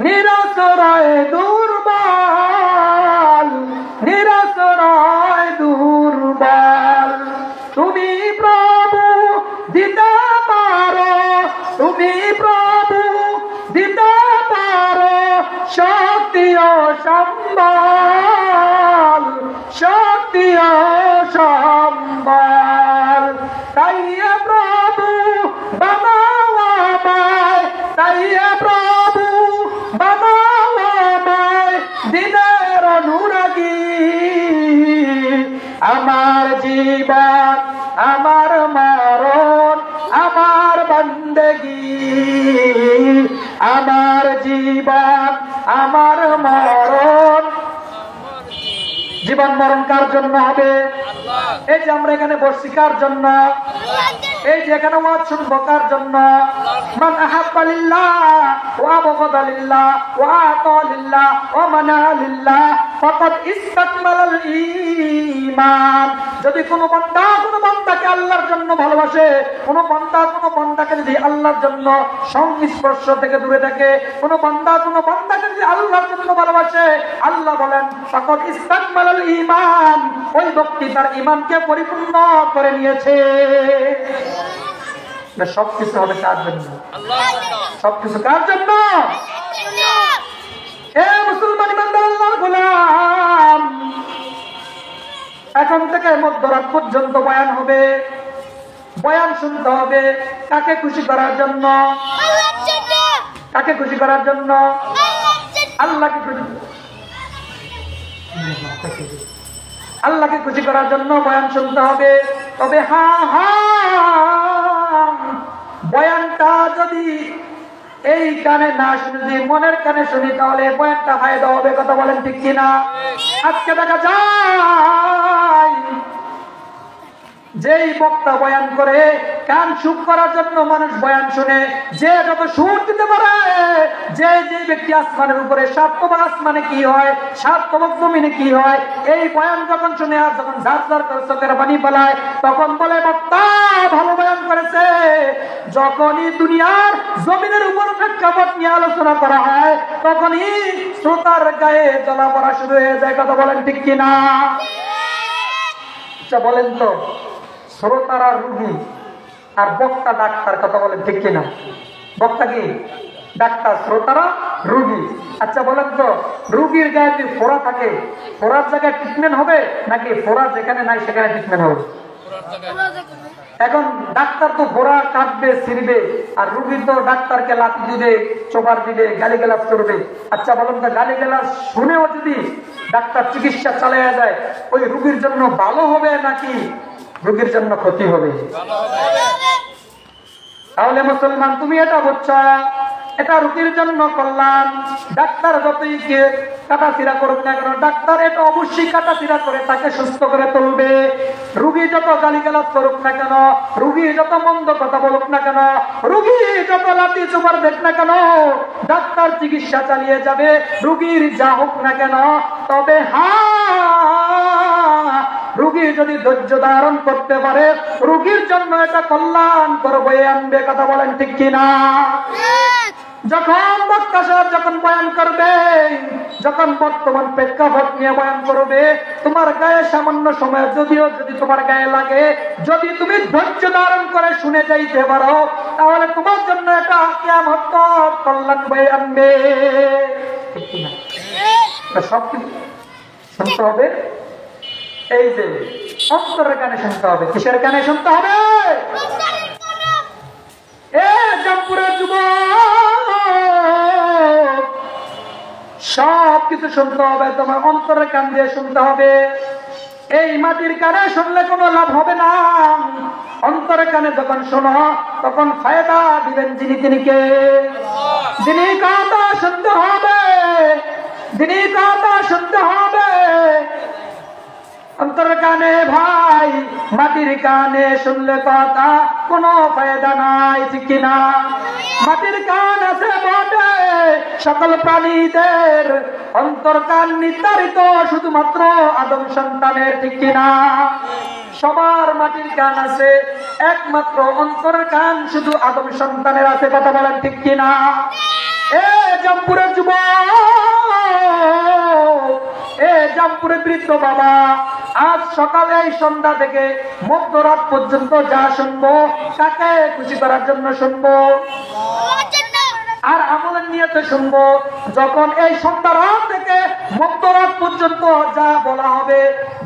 নিরাশ্রয় দুর্বল, নিরাশ্রয় দুর্বল। তুমি প্রভু দিতে পারো, তুমি প্রভু দিতে পারো শক্তি ও সম্বল, শক্তি ও সম্বল। তাই প্রভু বানাও আমায়, তাই প্রভু বানাও আমায় দিনের অনুরাগী। আমার জীবন, আমার মরণ, আমার বন্দেগী, আমার জীবন, আমার মরণ। জীবন মরণ কার জন্য হবে? এই যে আমরা এখানে বসছি কার জন্য? এই যে এখানে ওয়াজ শুনবো কার জন্য? মান আহাব্বা লিল্লাহ ওয়া আবগাদা লিল্লাহ ওয়া আতা লিল্লাহ ওয়া মানা লিল্লাহ ফাকাদ ইসতাকমালাল ঈমান। যদি কোনো বান্দাকে আল্লাহর জন্য ভালোবাসে, কোনো বান্দাকে যদি আল্লাহর জন্য সংস্পর্শ থেকে দূরে থাকে, কোনো বান্দাকে যদি আল্লাহর জন্য ভালোবাসে, আল্লাহ বলেন ফাকাদ ইসতাকমালাল ঈমান, ওই ব্যক্তি তার ঈমানকে পরিপূর্ণ করে নিয়েছে। সবকিছু হবে কার জন্য? সবকিছু কার জন্য? এ মুসলমান ইমানদার আল্লাহর গোলাম, এখন থেকে মধ্যরাত পর্যন্ত বয়ান হবে, বয়ান শুনতে হবে। কাকে খুশি করার জন্য? কাকে খুশি করার জন্য? আল্লাহকে খুশি, আল্লাহকে খুশি করার জন্য বয়ান শুনতে হবে। তবে বয়ানটা যদি এই কানে না শুনে, যদি মনের কানে শুনি, তাহলে বয়ানটা ফায়দা হবে, কথা বলেন ঠিক কিনা? আজকে দেখা যায় যেই বক্তা বয়ান করে কান সুখ করার জন্য মানুষ বয়ান শুনে, যে যত সুর দিতে পারে, যে ব্যক্তি আসমানের উপরে, 7 তবক আসমানে কি হয়, 7 তবক জমিনে কি হয়, এই বয়ান যখন শুনে আর যখন ঝাঁঝার করে চোখের পানি পালায়, তখন বলে বক্তা ভালো বয়ান করেছে। যখনই দুনিয়ার জমিনের উপর প্রেক্ষাপট নিয়ে আলোচনা করা হয়, তখনই শ্রোতার গায়ে জ্বলা পড়া শুরু হয়ে যায়, কথা বলেন ঠিক কিনা? আচ্ছা বলেন তো, শ্রোতারা রুগী আর বক্তা ডাক্তার, কথা বলেন ঠিক কিনা? বক্তা কি? ডাক্তার, শ্রোতারা রুগী। আচ্ছা বলেন তো, রুগীর গায়ে যদি ফোড়া থাকে, ফোড়ার জায়গায় ট্রিটমেন্ট হবে নাকি ফোড়া যেখানে নাই সেখানে ট্রিটমেন্ট হবে? এখন ডাক্তার তো ফোড়া কাটবে, ছিড়বে, আর রুগী তো ডাক্তারকে লাথি দিবে, চোপার দিবে, গালিগালাজ করবে। আচ্ছা বলেন তো, গালিগালাজ শুনেও যদি ডাক্তার চিকিৎসা চালিয়ে যায়, ওই রুগীর জন্য ভালো হবে নাকি রোগীর জন্য ক্ষতি হবে? তাহলে মুসলমান তুমি এটা বুঝছো, এটা রোগীর জন্য কল্যাণ। ডাক্তার যতই কাটাছিড়া করুক না কেন, ডাক্তার এটা অবশ্যই কাটাছিড়া করে তাকে সুস্থ করে তুলবে। রোগী যত গালিগালাজ করুক না কেন, রোগী যত মন্দ কথা বলুক না কেন, রোগী যত লাঠি চোপার দেখ না কেন, ডাক্তার চিকিৎসা চালিয়ে যাবে, রোগীর যা হোক না কেন। তবে রোগী যদি ধৈর্য ধারণ করতে পারে, রোগীর জন্য এটা কল্যাণ করে বয়ে আনবে, কথা বলেন ঠিক কিনা? যখন বক্তা সাহেব যখন বয়ান করবে, যখন বর্তমান প্রেক্ষাপট নিয়ে বয়ান করবে, তোমার গায়ে সামান্য সময় যদিও যদি তোমার গায়ে লাগে, যদি তুমি ধৈর্য ধারণ করে শুনে যাইতে পারো, তাহলে তোমার জন্য এটা কিয়ামত কল্যাণ বয়ে আনবে, ঠিক কিনা? সব কিছু শুনতে হবে। এই যে অন্তরের কানে শুনতে হবে। কিসের কানে শুনতে হবে? জামপুরের যুবক, সব কিছু শুনতে হবে, তোমার অন্তরের কান দিয়ে শুনতে হবে। এই মাটির কানে শুনলে কোনো লাভ হবে না, অন্তরে কানে যখন শোনো তখন ফায়দা দিবেন যিনি তিনিকে। যিনি কথা শুনতে হবে, যিনি কথা শুনতে হবে। অন্তরের কানে ভাই, মাটির কানে শুনলে কথা কোনো ফায়দা নাই, ঠিক কিনা? মাটির কান আছে বটে সকল প্রাণীদের, অন্তর কান নির্ধারিত শুধুমাত্র আদম সন্তানের, ঠিক কিনা? সবার মাটির কান আছে, একমাত্র অন্তরের কান শুধু আদম সন্তানের আছে, কথা বলেন ঠিক কিনা? এ জামপুরের যুবক, এ জামপুরের বৃদ্ধ বাবা, আজ সকালে এই সন্ধ্যা থেকে মধ্যরাত পর্যন্ত যা শুনবো তাকে খুশি করার জন্য শুনবো আর আমলের নিয়তে শুনবো। যখন এই সন্ধ্যা রাত থেকে মধ্যরাত পর্যন্ত যা বলা হবে,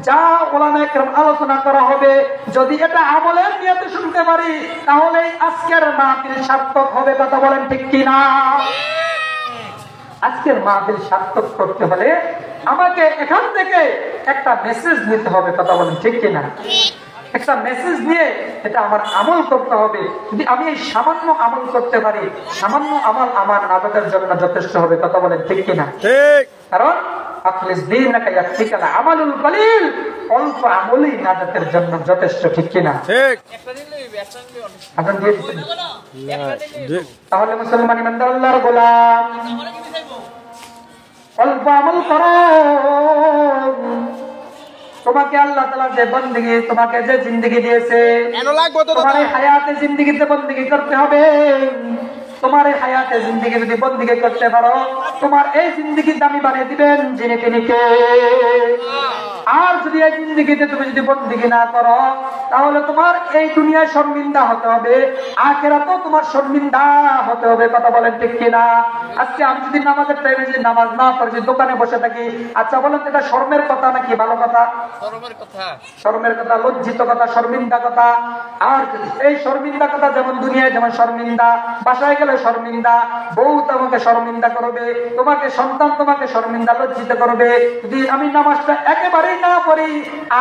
যা ওলামায়ে কেরাম আলোচনা করা হবে, যদি এটা আমলের নিয়তে শুনতে পারি তাহলে আজকের মাহফিল সার্থক হবে, কথা বলেন ঠিক কিনা? আজকের মাহফিল সার্থক করতে হলে আমাকে এখান থেকে একটা মেসেজ নিতে হবে, কথা বলেন ঠিক কিনা? একটা মেসেজ নিয়ে এটা আমার আমল করতে হবে। যদি আমি এই সামান্য আমল করতে পারি, সামান্য আমল আমার নাজাতের জন্য যথেষ্ট হবে, কথা বলেন ঠিক কিনা? ঠিক। কারণ আখলিস দীনাকা ইয়াকফিকাল আমালুল কলিল, অল্প আমলই নাজাতের জন্য যথেষ্ট, ঠিক কিনা? ঠিক। এখন দিয়ে দিচ্ছেন। তাহলে মুসলমান ইমানদার আল্লাহর গোলাম, অল্প আমল করো। তোমাকে আল্লাহ তাআলা যে বندگی, তোমাকে যে জিন্দেগি দিয়েছে, তোমার হায়াতে জিন্দেগিতে বندگی করতে হবে। তোমার এই হায়াতে জিন্দেগি যদি বندگی করতে পারো, তোমার এই জিন্দেগি দামি বানিয়ে দিবেন যিনি তিনি কে। আর যদি এই জিন্দেগিতে তুমি যদি বندگی না করো তাহলে তোমার এই দুনিয়ায় শর্মিন্দা হতে হবে, আখিরাতেও তোমার শর্মিন্দা হতে হবে, কথা বলেন ঠিক কিনা? আজকে আমি যদি নামাজের টাইমে যদি নামাজ না পড়ি, যদি দোকানে বসে থাকি, আচ্ছা বলেন এটা শরমের কথা নাকি ভালো কথা? শরমের কথা, শরমের কথা, লজ্জিত কথা, শর্মিন্দা কথা। আর এই শর্মিন্দা কথা যেমন দুনিয়ায় যেমন শর্মিন্দা, বাসায় গেলে শর্মিন্দা, বউ তোমাকে শর্মিন্দা করবে, তোমাকে সন্তান তোমাকে শর্মিন্দা লজ্জিত করবে। যদি আমি নামাজটা একেবারেই না পড়ি,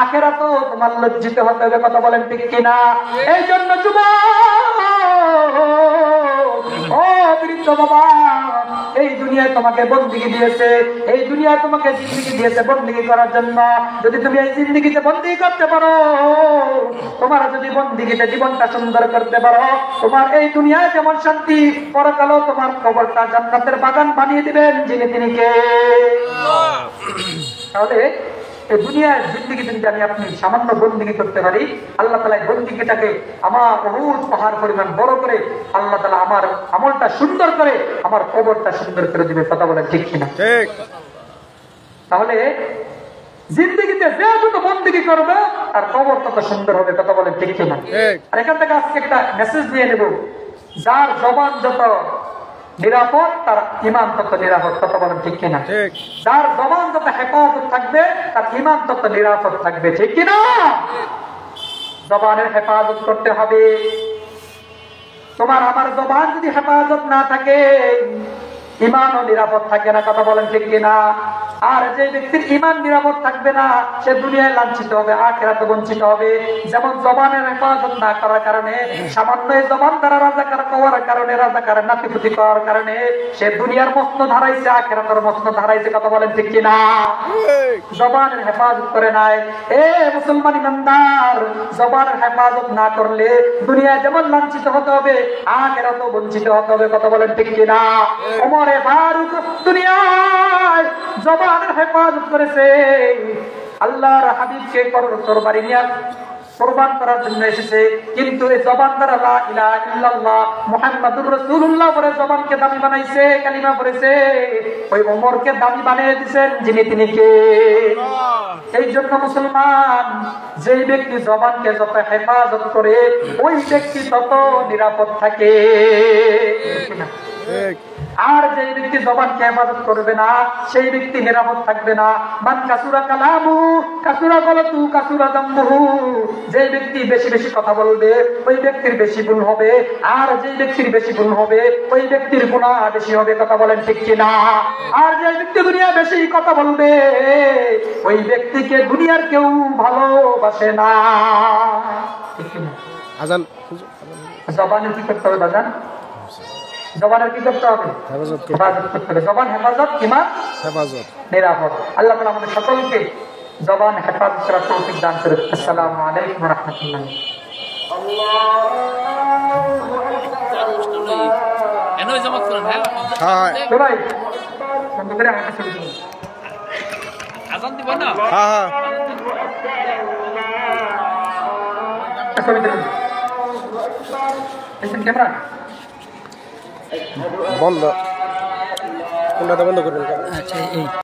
আখিরাতেও তোমার লজ্জিত হতে হবে, কথা বলেন ঠিক কিনা? এই জন্য যুবক, ও বৃদ্ধ বাবা, এই দুনিয়ায় তোমাকে বندگی দিয়েছে, এই দুনিয়ায় তোমাকে জিন্দেগি দিয়েছে বندگی করার জন্য। যদি তুমি এই জিন্দেগিতে বندگی করতে পারো, তোমার যদি বندگিতে জীবনটা সুন্দর করতে পারো, তোমার এই দুনিয়ায় যেমন শান্তি, পরকালেও তোমার কবরটা জান্নাতের বাগান বানিয়ে দিবেন যিনি তিনি কে। তাহলে এই দুনিয়ার জিন্দেগিতে যদি আমি আপনি সামান্য বندگی করতে পারি, আল্লাহ তাআলা এই বندگিটাকে আমার বহুত পাহাড় পরিমাণ বড় করে আল্লাহ তাআলা আমার আমলটা সুন্দর করে আমার কবরটা সুন্দর করে দিবে, কথা বলেন ঠিক কিনা? ঠিক। তাহলে জিন্দেগিতে যে যত বندگی করবে তার কবর তত সুন্দর হবে, কথা বলেন ঠিক কিনা? আর এখান থেকে আজকে একটা মেসেজ নিয়ে নেব, যার জবান যত নিরাপদ তার ঈমান তত নিরাপদ, কথা বলেন ঠিক কিনা? ঠিক। যার জবান যত হেফাজত থাকবে তার ঈমান তত নিরাপদ থাকবে, ঠিক কিনা? জবানের হেফাজত করতে হবে। তোমার আমার জবান যদি হেফাজত না থাকে, ঈমানও নিরাপদ থাকে না, কথা বলেন ঠিক কিনা? আর যে ব্যক্তির ঈমান নিরাপদ থাকবে না, সে দুনিয়ায় লাঞ্ছিত হবে, আখিরাতে বঞ্চিত হবে। যেমন জবানের হেফাজত না করার কারণে, সামান্য জবান দ্বারা রাজাকার করার কারণে, রাজাকার নাতিপুতি করার কারণে সে দুনিয়ার মস্ত ধারাইছে, আখিরাতের মস্ত ধারাইছে, কথা বলেন ঠিক কিনা? জবানের হেফাজত করে নাই। এ মুসলমান ইমানদার, জবানের হেফাজত না করলে দুনিয়ায় যেমন লাঞ্ছিত হতে হবে, আখিরাতেও বঞ্চিত হতে হবে, কথা বলেন ঠিক কিনা? ওমরে ফারুক দুনিয়ায় জবানের হেফাজত করেছে, আল্লাহর হাবিবকে তরবারি নিয়ে কুরবান করার জন্য এসেছে, কিন্তু এই জবান দ্বারা লা ইলাহা ইল্লাল্লাহ মুহাম্মাদুর রাসূলুল্লাহ বলে জবানকে দামি বানাইছে, কালিমা পড়েছে। ওই ওমরকে দামি বানিয়ে দিয়েছেন যিনি তিনি কে? এই জন্য মুসলমান, যেই ব্যক্তি জবানকে যত হেফাজত করে ওই ব্যক্তি তত নিরাপদ থাকে। আর যে ব্যক্তি জবানকে হেফাজত করবে না, সেই ব্যক্তি নিরাপদ থাকবে না। মান কাসুরা কালামু কাসুরা গলতু কাসুরা যামবুহু, যে ব্যক্তি বেশি বেশি কথা বলবে ওই ব্যক্তির বেশি গুণ হবে, আর যে ব্যক্তির বেশি গুণ হবে ওই ব্যক্তির গুনাহ বেশি হবে, কথা বলেন ঠিক কিনা? আর যে ব্যক্তি দুনিয়া বেশি কথা বলবে ওই ব্যক্তিকে দুনিয়ার কেউ ভালোবাসে না, ঠিক কিনা? আজান জবানের কি করতে হবে বাজান? জবানের কি করতে হবে? হেফাজত করতে হেফাজত করতে হবে। জবান হেফাজত, ইমান হেফাজত। নিরাপদ। আল্লাহ তাআলা আমাদের সকলকে জবান হেফাজত করার তৌফিক দান করুন। আসসালামু আলাইকুম ওয়া রাহমাতুল্লাহ। হ্যাঁ তো ভাই বন্ধ করে আমার কাছে বলুন। হ্যাঁ হ্যাঁ ছবি তুলুন। দেখছেন ক্যামেরা? বন্ধ কোনটাতে বন্ধ করবেন?